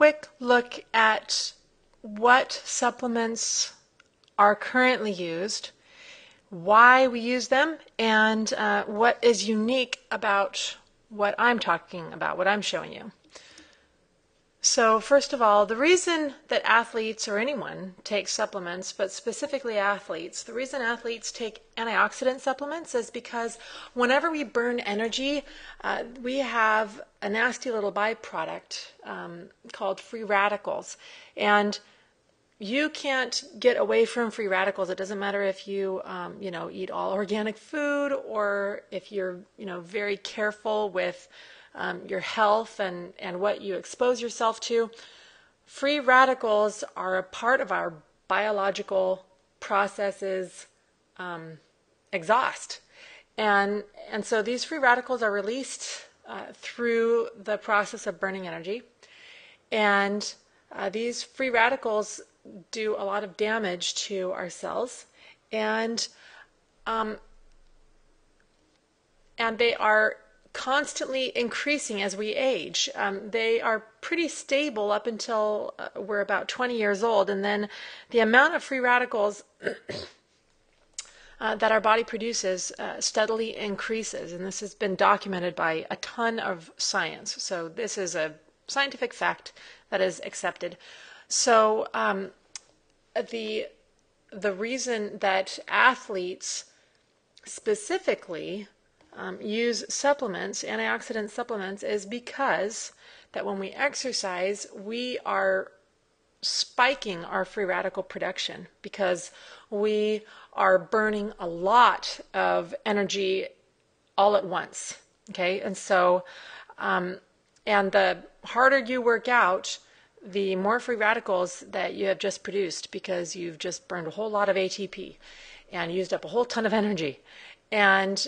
quick look at what supplements are currently used, why we use them, and what is unique about what I'm talking about, what I'm showing you. So first of all, the reason that athletes or anyone takes supplements, but specifically athletes, the reason athletes take antioxidant supplements is because whenever we burn energy, we have a nasty little byproduct called free radicals. And you can't get away from free radicals. It doesn't matter if you, eat all organic food or if you're, very careful with your health and what you expose yourself to. Free radicals are a part of our biological processes exhaust. And so these free radicals are released through the process of burning energy. And these free radicals do a lot of damage to our cells, and they are constantly increasing as we age. They are pretty stable up until we're about 20 years old, and then the amount of free radicals that our body produces steadily increases, and this has been documented by a ton of science. So this is a scientific fact that is accepted. So the reason that athletes specifically use supplements, antioxidant supplements, is because that when we exercise, we are spiking our free radical production because we are burning a lot of energy all at once. Okay, and so and the harder you work out, the more free radicals that you have just produced because you've just burned a whole lot of ATP and used up a whole ton of energy. And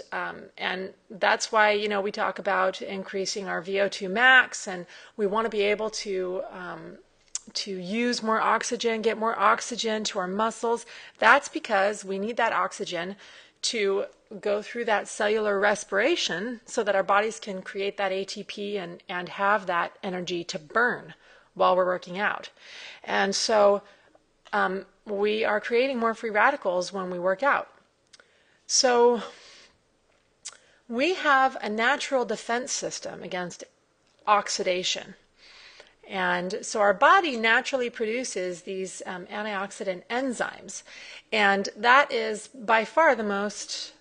that's why, we talk about increasing our VO2 max, and we want to be able to use more oxygen, get more oxygen to our muscles. That's because we need that oxygen to go through that cellular respiration so that our bodies can create that ATP and have that energy to burn while we're working out. And so we are creating more free radicals when we work out. So we have a natural defense system against oxidation. And so our body naturally produces these antioxidant enzymes. And that is by far the most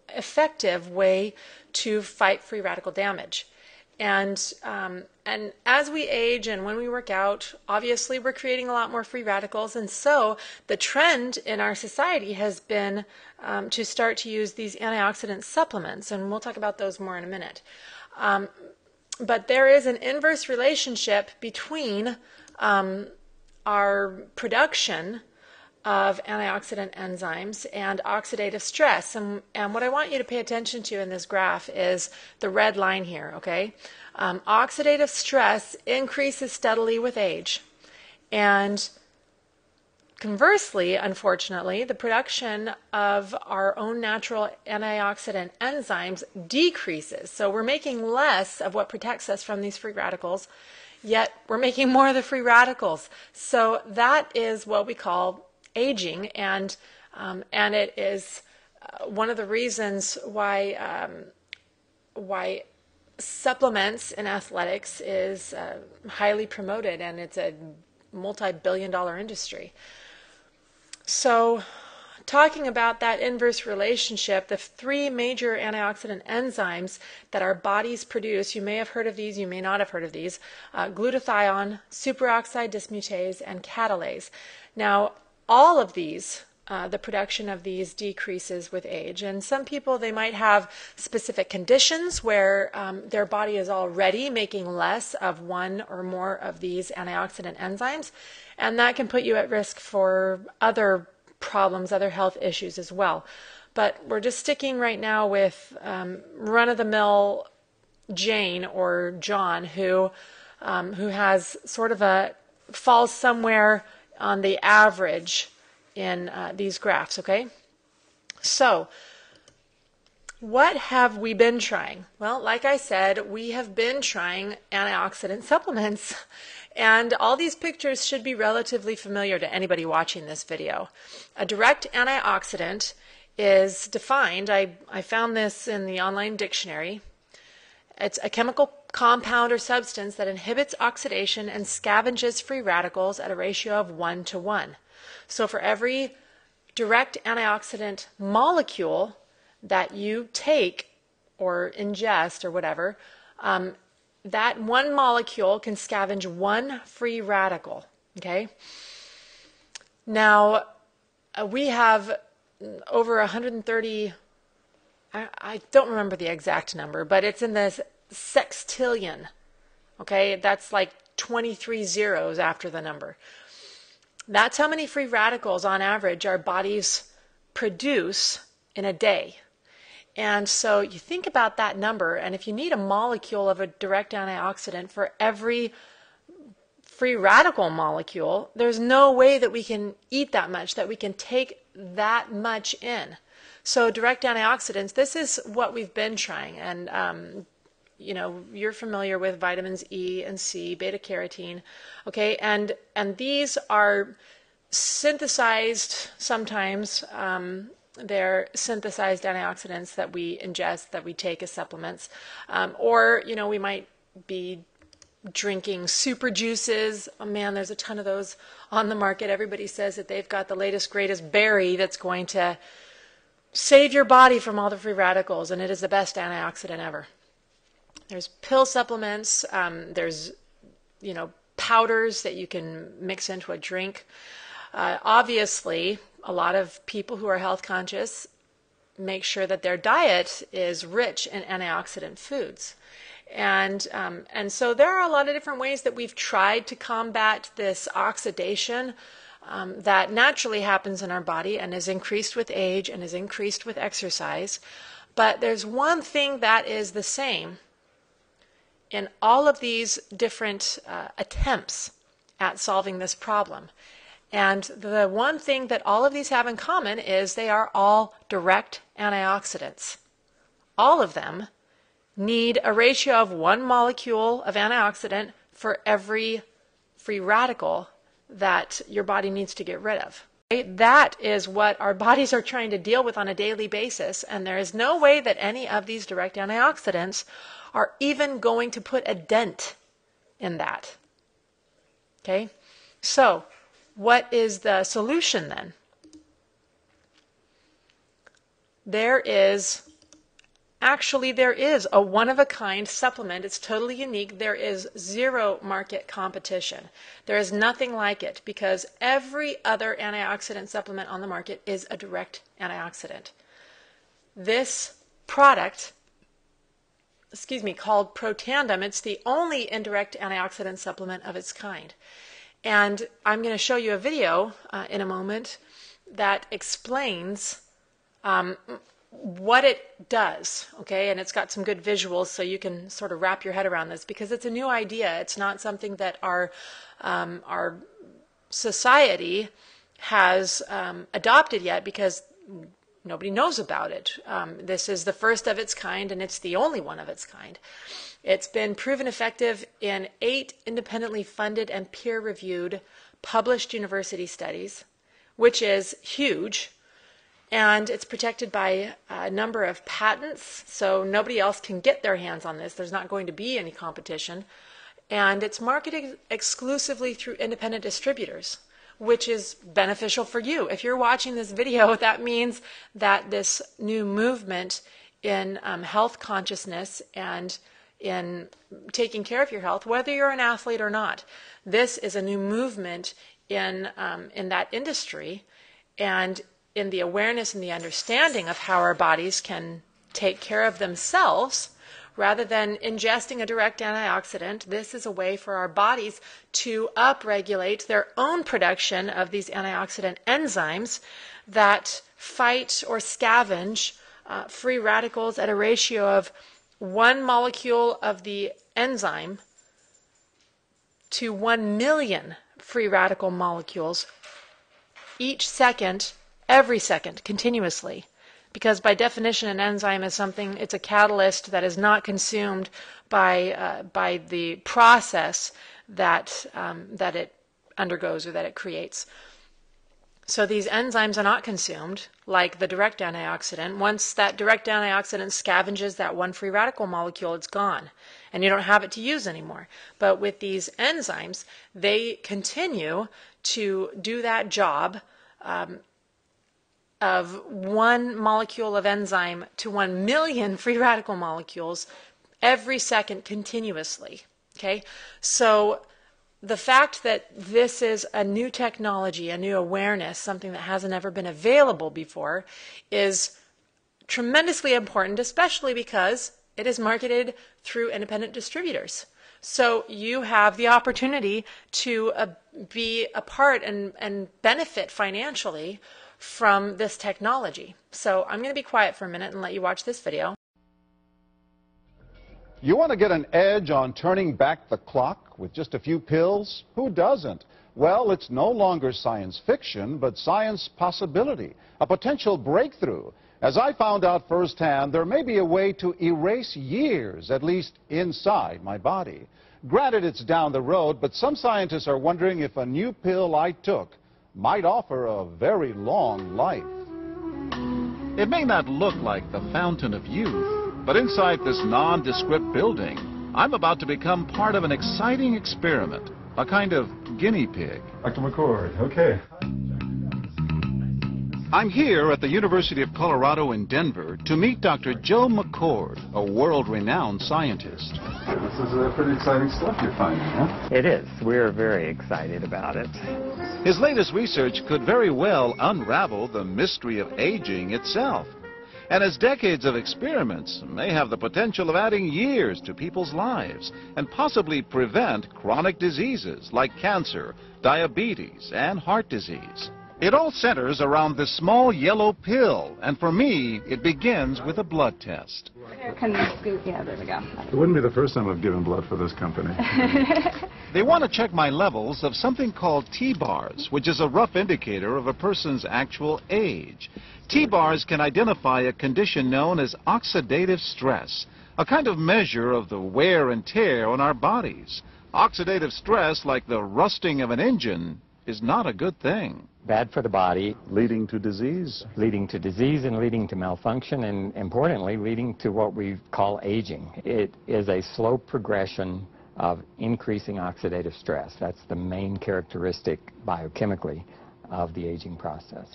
effective way to fight free radical damage. And as we age and when we work out, obviously we're creating a lot more free radicals. And so the trend in our society has been to start to use these antioxidant supplements. And we'll talk about those more in a minute. But there is an inverse relationship between our production of antioxidant enzymes and oxidative stress. And what I want you to pay attention to in this graph is the red line here, okay? Oxidative stress increases steadily with age. And conversely, unfortunately, the production of our own natural antioxidant enzymes decreases. So we're making less of what protects us from these free radicals, yet we're making more of the free radicals. So that is what we call aging, and it is one of the reasons why supplements in athletics is highly promoted, and it's a multi-billion-dollar industry. So talking about that inverse relationship, the three major antioxidant enzymes that our bodies produce, you may have heard of these, you may not have heard of these, glutathione, superoxide dismutase, and catalase. Now, all of these, the production of these decreases with age. And some people, they might have specific conditions where their body is already making less of one or more of these antioxidant enzymes. And that can put you at risk for other problems, other health issues as well. But we're just sticking right now with run-of-the-mill Jane or John, who has sort of falls somewhere on the average in these graphs, okay? So What have we been trying? Well, like I said, we have been trying antioxidant supplements, and all these pictures should be relatively familiar to anybody watching this video. A direct antioxidant is defined, I found this in the online dictionary. It's a chemical compound or substance that inhibits oxidation and scavenges free radicals at a ratio of 1 to 1. So for every direct antioxidant molecule that you take or ingest or whatever, that one molecule can scavenge one free radical. Okay? Now, we have over 130, I don't remember the exact number, but it's in the sextillion. Okay? That's like 23 zeros after the number. That's how many free radicals on average our bodies produce in a day. And so you think about that number, and if you need a molecule of a direct antioxidant for every free radical molecule, there's no way that we can eat that much, that we can take that much in. So direct antioxidants, this is what we've been trying. And you know, you're familiar with vitamins E and C, beta carotene, okay? And these are synthesized sometimes. They're synthesized antioxidants that we ingest, that we take as supplements. Or, you know, we might be drinking super juices. Oh man, there's a ton of those on the market. Everybody says that they've got the latest, greatest berry that's going to save your body from all the free radicals, and it is the best antioxidant ever. There's pill supplements. There's, you know, powders that you can mix into a drink. Obviously, a lot of people who are health conscious make sure that their diet is rich in antioxidant foods. And so there are a lot of different ways that we've tried to combat this oxidation that naturally happens in our body and is increased with age and is increased with exercise. But there's one thing that is the same in all of these different attempts at solving this problem. And the one thing that all of these have in common is they are all direct antioxidants. All of them need a ratio of one molecule of antioxidant for every free radical that your body needs to get rid of. That is what our bodies are trying to deal with on a daily basis, and there is no way that any of these direct antioxidants are even going to put a dent in that. Okay? So, what is the solution then? There is a one-of-a-kind supplement. It's totally unique. There is zero market competition. There is nothing like it because every other antioxidant supplement on the market is a direct antioxidant. This product, called Protandim, it's the only indirect antioxidant supplement of its kind. And I'm going to show you a video in a moment that explains what it does, okay? And it's got some good visuals so you can sort of wrap your head around this because it's a new idea. It's not something that our society has adopted yet because nobody knows about it. This is the first of its kind, and it's the only one of its kind. It's been proven effective in 8 independently funded and peer-reviewed published university studies, which is huge, and it's protected by a number of patents, so nobody else can get their hands on this. There's not going to be any competition, and it's marketed exclusively through independent distributors, which is beneficial for you. If you're watching this video, that means that this new movement in health consciousness and in taking care of your health, whether you're an athlete or not, this is a new movement in that industry and in the awareness and the understanding of how our bodies can take care of themselves. Rather than ingesting a direct antioxidant, this is a way for our bodies to upregulate their own production of these antioxidant enzymes that fight or scavenge free radicals at a ratio of one molecule of the enzyme to 1 million free radical molecules each second, every second, continuously. because by definition an enzyme is something, it's a catalyst that is not consumed by the process that that it undergoes or that it creates. So these enzymes are not consumed like the direct antioxidant. Once that direct antioxidant scavenges that one free radical molecule, it's gone and you don't have it to use anymore. But with these enzymes, they continue to do that job of one molecule of enzyme to 1 million free radical molecules every second continuously. Okay, so the fact that this is a new technology, a new awareness, something that hasn't ever been available before, is tremendously important, especially because it is marketed through independent distributors. So you have the opportunity to be a part and benefit financially from this technology. So I'm going to be quiet for a minute and let you watch this video. You want to get an edge on turning back the clock with just a few pills? Who doesn't? Well, it's no longer science fiction, but science possibility, a potential breakthrough. As I found out firsthand, there may be a way to erase years, at least inside my body. Granted, it's down the road, but some scientists are wondering if a new pill I took might offer a very long life. It may not look like the fountain of youth, but inside this nondescript building, I'm about to become part of an exciting experiment, a kind of guinea pig. Dr. McCord, okay. I'm here at the University of Colorado in Denver to meet Dr. Joe McCord, a world-renowned scientist. This is pretty exciting stuff you're finding, huh? It is. We're very excited about it. His latest research could very well unravel the mystery of aging itself. And his decades of experiments may have the potential of adding years to people's lives and possibly prevent chronic diseases like cancer, diabetes, and heart disease. It all centers around this small yellow pill, and for me, it begins with a blood test. Can you scoot? Yeah, there we go. It wouldn't be the first time I've given blood for this company. They want to check my levels of something called T-bars, which is a rough indicator of a person's actual age. T-bars can identify a condition known as oxidative stress, a kind of measure of the wear and tear on our bodies. Oxidative stress, like the rusting of an engine, is not a good thing. Bad for the body. Leading to disease. Leading to disease and leading to malfunction, and importantly, leading to what we call aging. It is a slow progression of increasing oxidative stress. That's the main characteristic biochemically of the aging process.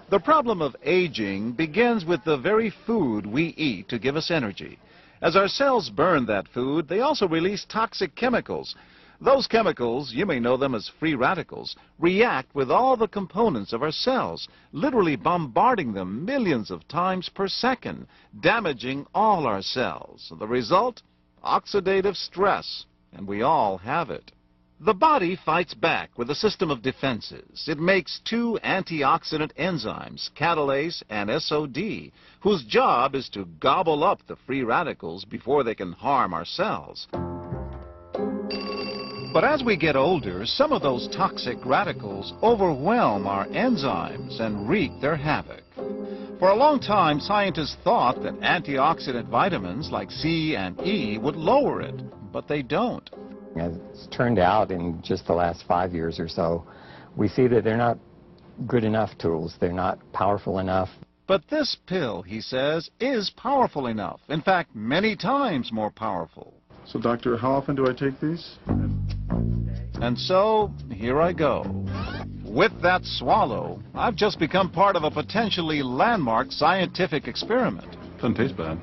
The problem of aging begins with the very food we eat to give us energy. As our cells burn that food, they also release toxic chemicals. Those chemicals, you may know them as free radicals, react with all the components of our cells, literally bombarding them millions of times per second, damaging all our cells. The result? Oxidative stress, and we all have it. The body fights back with a system of defenses. It makes two antioxidant enzymes, catalase and SOD, whose job is to gobble up the free radicals before they can harm our cells. But as we get older, some of those toxic radicals overwhelm our enzymes and wreak their havoc. For a long time, scientists thought that antioxidant vitamins like C and E would lower it, but they don't. As it's turned out in just the last 5 years or so, we see that they're not good enough tools. They're not powerful enough. But this pill, he says, is powerful enough. In fact, many times more powerful. So, doctor, how often do I take these? And so, here I go. With that swallow, I've just become part of a potentially landmark scientific experiment. Doesn't taste bad.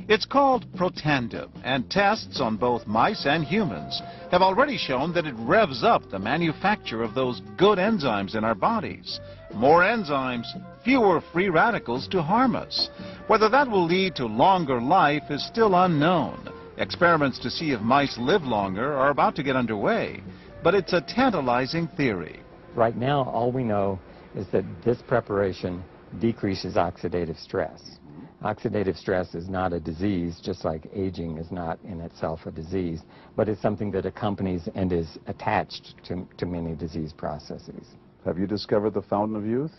It's called Protandim, and tests on both mice and humans have already shown that it revs up the manufacture of those good enzymes in our bodies. More enzymes, fewer free radicals to harm us. Whether that will lead to longer life is still unknown. Experiments to see if mice live longer are about to get underway, but it's a tantalizing theory. Right now, all we know is that this preparation decreases oxidative stress. Oxidative stress is not a disease, just like aging is not in itself a disease, but it's something that accompanies and is attached to many disease processes. Have you discovered the fountain of youth?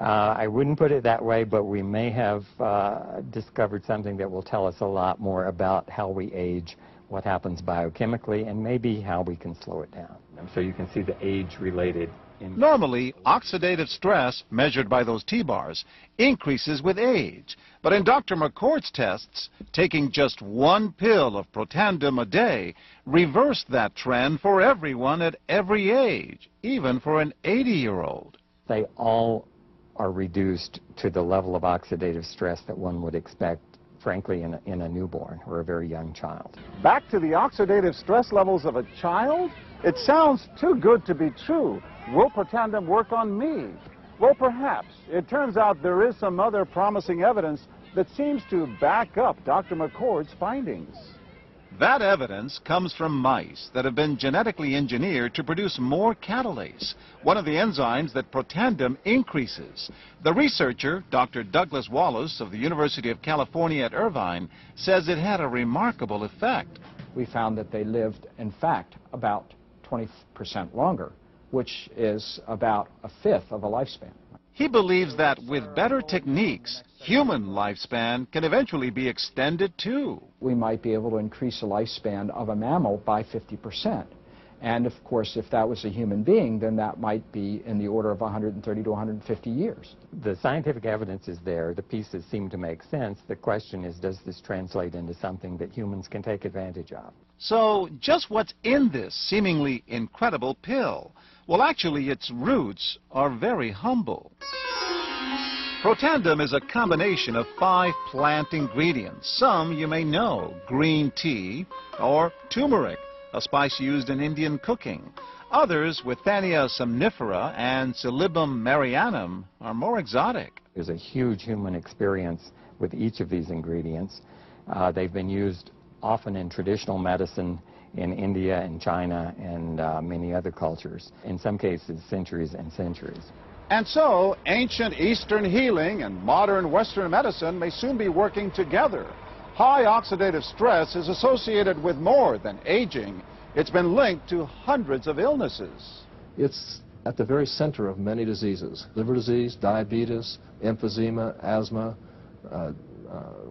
I wouldn't put it that way, but we may have discovered something that will tell us a lot more about how we age, what happens biochemically, and maybe how we can slow it down. So you can see the age-related. Normally, oxidative stress, measured by those T-bars, increases with age. But in Dr. McCord's tests, taking just one pill of Protandim a day reversed that trend for everyone at every age, even for an 80-year-old. They all are reduced to the level of oxidative stress that one would expect, frankly, in a newborn or a very young child. Back to the oxidative stress levels of a child? It sounds too good to be true. Will Protandim work on me? Well, perhaps. It turns out there is some other promising evidence that seems to back up Dr. McCord's findings. That evidence comes from mice that have been genetically engineered to produce more catalase, one of the enzymes that Protandim increases. The researcher, Dr. Douglas Wallace of the University of California at Irvine, says it had a remarkable effect. We found that they lived, in fact, about 20% longer, which is about a fifth of a lifespan. He believes that with better techniques, human lifespan can eventually be extended too. We might be able to increase the lifespan of a mammal by 50%. And of course, if that was a human being, then that might be in the order of 130 to 150 years. The scientific evidence is there. The pieces seem to make sense. The question is, does this translate into something that humans can take advantage of? So, just what's in this seemingly incredible pill? Well, actually, its roots are very humble. Protandim is a combination of 5 plant ingredients. Some you may know: green tea or turmeric, a spice used in Indian cooking. Others, Withania somnifera and Silybum marianum, are more exotic. There's a huge human experience with each of these ingredients. They've been used often in traditional medicine in India and China and many other cultures, in some cases centuries and centuries. And so, ancient Eastern healing and modern Western medicine may soon be working together. High oxidative stress is associated with more than aging. It's been linked to hundreds of illnesses. It's at the very center of many diseases: liver disease, diabetes, emphysema, asthma.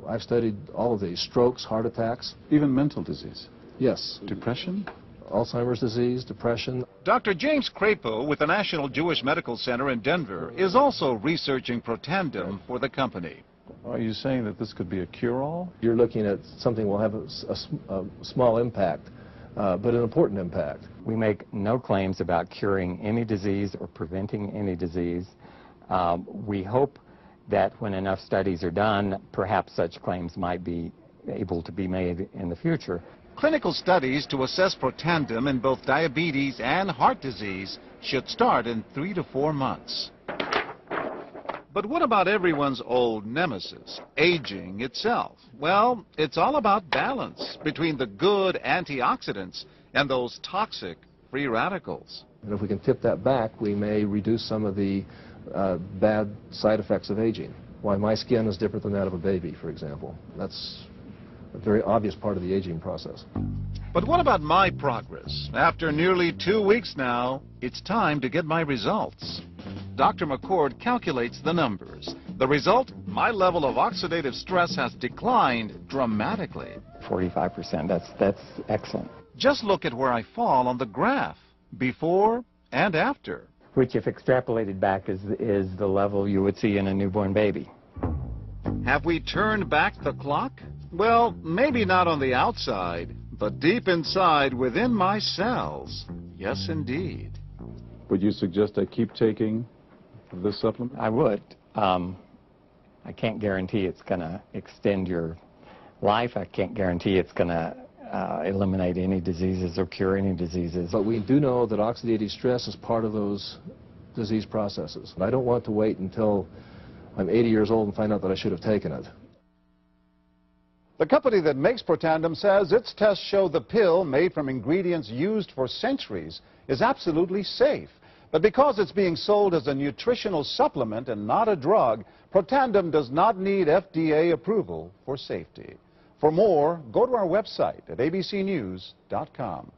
I've studied all of these: strokes, heart attacks. Even mental disease. Yes. Depression? Alzheimer's disease, depression. Dr. James Crapo with the National Jewish Medical Center in Denver is also researching Protandim for the company. Are you saying that this could be a cure-all? You're looking at something will have a small impact, but an important impact. We make no claims about curing any disease or preventing any disease. We hope that when enough studies are done, perhaps such claims might be able to be made in the future. Clinical studies to assess Protandim in both diabetes and heart disease should start in 3 to 4 months. But what about everyone's old nemesis, aging itself? Well, it's all about balance between the good antioxidants and those toxic free radicals. And if we can tip that back, we may reduce some of the bad side effects of aging. Why my skin is different than that of a baby, for example. That's a very obvious part of the aging process. But what about my progress? After nearly 2 weeks now, it's time to get my results. Dr. McCord calculates the numbers. The result? My level of oxidative stress has declined dramatically. 45%, that's excellent. Just look at where I fall on the graph, before and after. Which, if extrapolated back, is the level you would see in a newborn baby. Have we turned back the clock? Well, maybe not on the outside, but deep inside within my cells. Yes, indeed. Would you suggest I keep taking this supplement? I would. I can't guarantee it's going to extend your life. I can't guarantee it's going to eliminate any diseases or cure any diseases. But we do know that oxidative stress is part of those disease processes. I don't want to wait until I'm 80 years old and find out that I should have taken it. The company that makes Protandim says its tests show the pill, made from ingredients used for centuries, is absolutely safe. But because it's being sold as a nutritional supplement and not a drug, Protandim does not need FDA approval for safety. For more, go to our website at abcnews.com.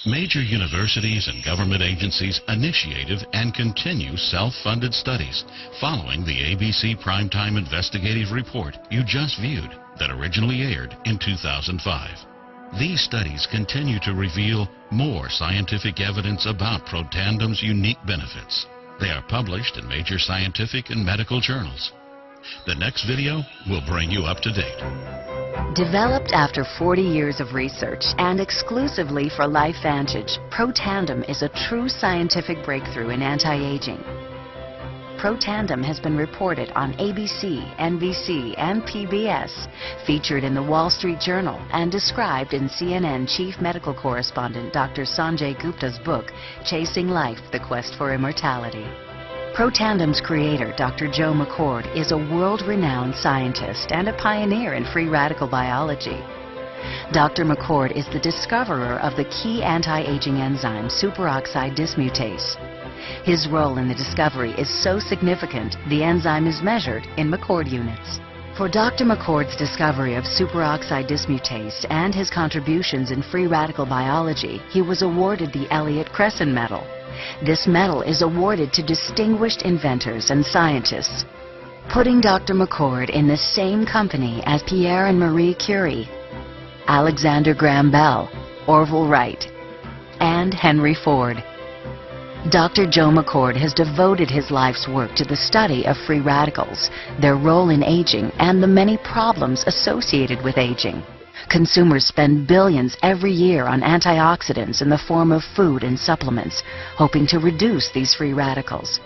Major universities and government agencies initiated and continue self-funded studies following the ABC Primetime Investigative Report you just viewed that originally aired in 2005. These studies continue to reveal more scientific evidence about Protandim's unique benefits. They are published in major scientific and medical journals. The next video will bring you up to date. Developed after 40 years of research and exclusively for LifeVantage, Protandim is a true scientific breakthrough in anti-aging. Protandim has been reported on ABC, NBC, and PBS, featured in the Wall Street Journal, and described in CNN Chief Medical Correspondent Dr. Sanjay Gupta's book, Chasing Life, The Quest for Immortality. Protandim's creator, Dr. Joe McCord, is a world-renowned scientist and a pioneer in free radical biology. Dr. McCord is the discoverer of the key anti-aging enzyme superoxide dismutase. His role in the discovery is so significant, the enzyme is measured in McCord units. For Dr. McCord's discovery of superoxide dismutase and his contributions in free radical biology, he was awarded the Elliott-Cresson Medal. This medal is awarded to distinguished inventors and scientists, putting Dr. McCord in the same company as Pierre and Marie Curie, Alexander Graham Bell, Orville Wright, and Henry Ford. Dr. Joe McCord has devoted his life's work to the study of free radicals, their role in aging, and the many problems associated with aging. Consumers spend billions every year on antioxidants in the form of food and supplements, hoping to reduce these free radicals.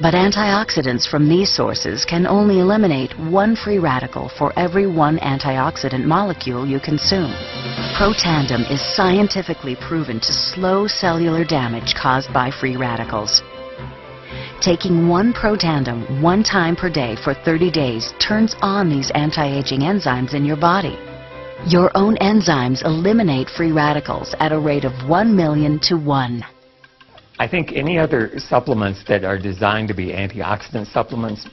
But antioxidants from these sources can only eliminate one free radical for every one antioxidant molecule you consume. Protandim is scientifically proven to slow cellular damage caused by free radicals. Taking one Protandim 1 time per day for 30 days turns on these anti-aging enzymes in your body. Your own enzymes eliminate free radicals at a rate of 1 million to 1. I think any other supplements that are designed to be antioxidant supplements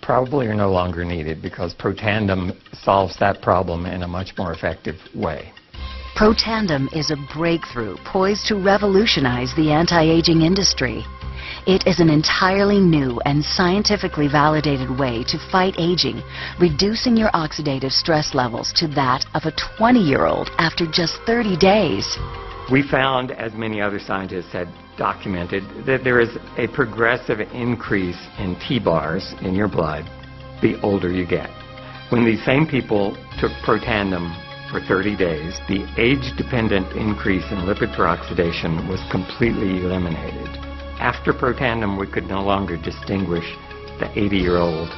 probably are no longer needed because Protandim solves that problem in a much more effective way. Protandim is a breakthrough poised to revolutionize the anti-aging industry. It is an entirely new and scientifically validated way to fight aging, reducing your oxidative stress levels to that of a 20-year-old after just 30 days. We found, as many other scientists had documented, that there is a progressive increase in T-bars in your blood the older you get. When these same people took Protandim for 30 days, the age-dependent increase in lipid peroxidation was completely eliminated. After Protandim, we could no longer distinguish the 80-year-old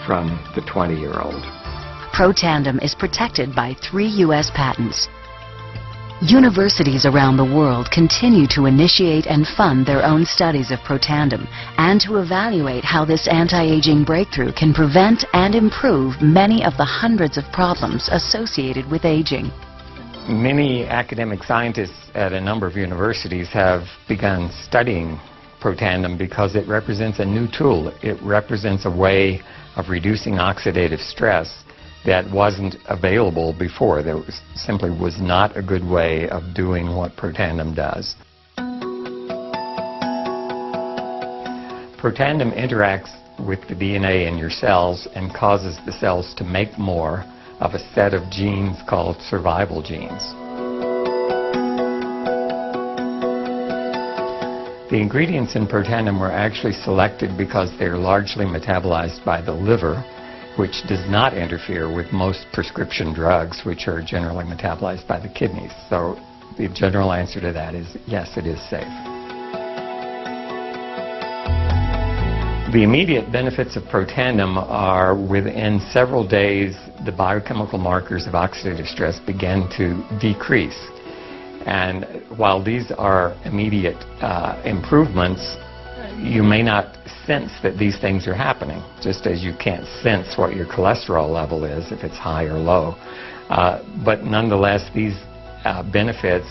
from the 20-year-old. Protandim is protected by 3 U.S. patents. Universities around the world continue to initiate and fund their own studies of Protandim and to evaluate how this anti-aging breakthrough can prevent and improve many of the hundreds of problems associated with aging. Many academic scientists at a number of universities have begun studying Protandim because it represents a new tool. It represents a way of reducing oxidative stress that wasn't available before. There simply was not a good way of doing what Protandim does. Protandim interacts with the DNA in your cells and causes the cells to make more of a set of genes called survival genes. The ingredients in Protandim were actually selected because they're largely metabolized by the liver, which does not interfere with most prescription drugs, which are generally metabolized by the kidneys. So the general answer to that is yes, it is safe. The immediate benefits of Protandim are within several days, the biochemical markers of oxidative stress begin to decrease. And while these are immediate improvements, you may not sense that these things are happening, just as you can't sense what your cholesterol level is if it's high or low. But nonetheless, these benefits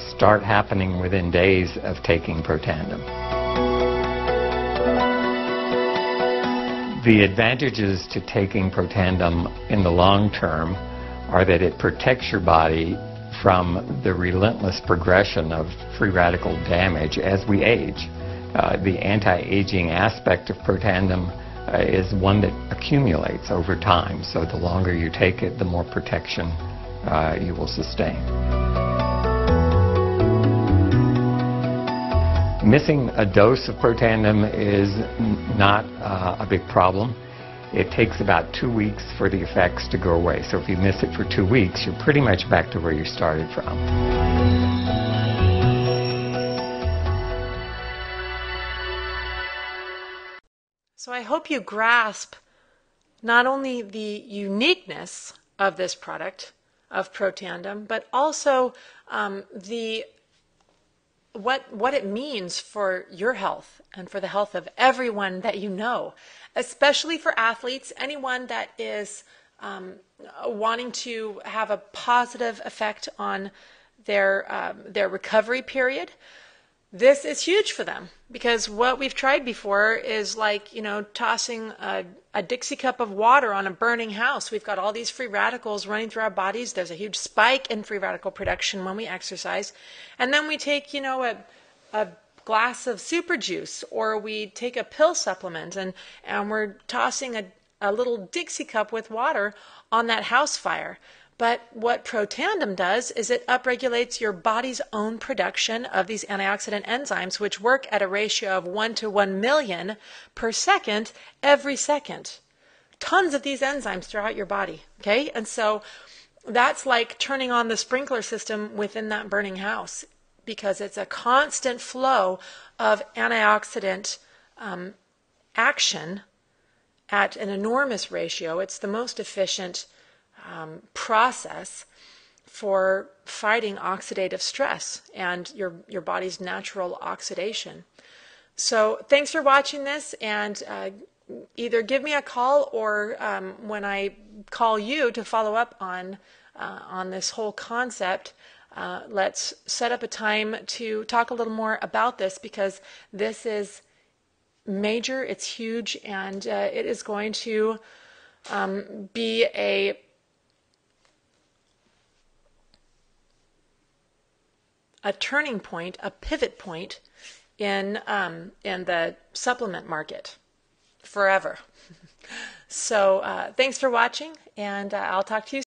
start happening within days of taking Protandim. The advantages to taking Protandim in the long term are that it protects your body from the relentless progression of free radical damage as we age. The anti-aging aspect of Protandim is one that accumulates over time, so the longer you take it, the more protection you will sustain. Missing a dose of Protandim is not a big problem. It takes about 2 weeks for the effects to go away. So if you miss it for 2 weeks, you're pretty much back to where you started from. So I hope you grasp not only the uniqueness of this product, of Protandim, but also what it means for your health and for the health of everyone that you know, especially for athletes, anyone that is wanting to have a positive effect on their recovery period. This is huge for them, because what we've tried before is like, tossing a Dixie cup of water on a burning house. We've got all these free radicals running through our bodies. There's a huge spike in free radical production when we exercise. And then we take, a glass of super juice, or we take a pill supplement, and we're tossing a little Dixie cup with water on that house fire. But what Protandim does is it upregulates your body's own production of these antioxidant enzymes, which work at a ratio of 1 to 1 million per second every second. Tons of these enzymes throughout your body, okay? And so that's like turning on the sprinkler system within that burning house, because it's a constant flow of antioxidant action at an enormous ratio. It's the most efficient process for fighting oxidative stress and your body's natural oxidation. So thanks for watching this, and either give me a call, or when I call you to follow up on this whole concept, let's set up a time to talk a little more about this, because this is major, it's huge, and it is going to be a turning point, a pivot point in the supplement market forever. So thanks for watching, and I'll talk to you soon.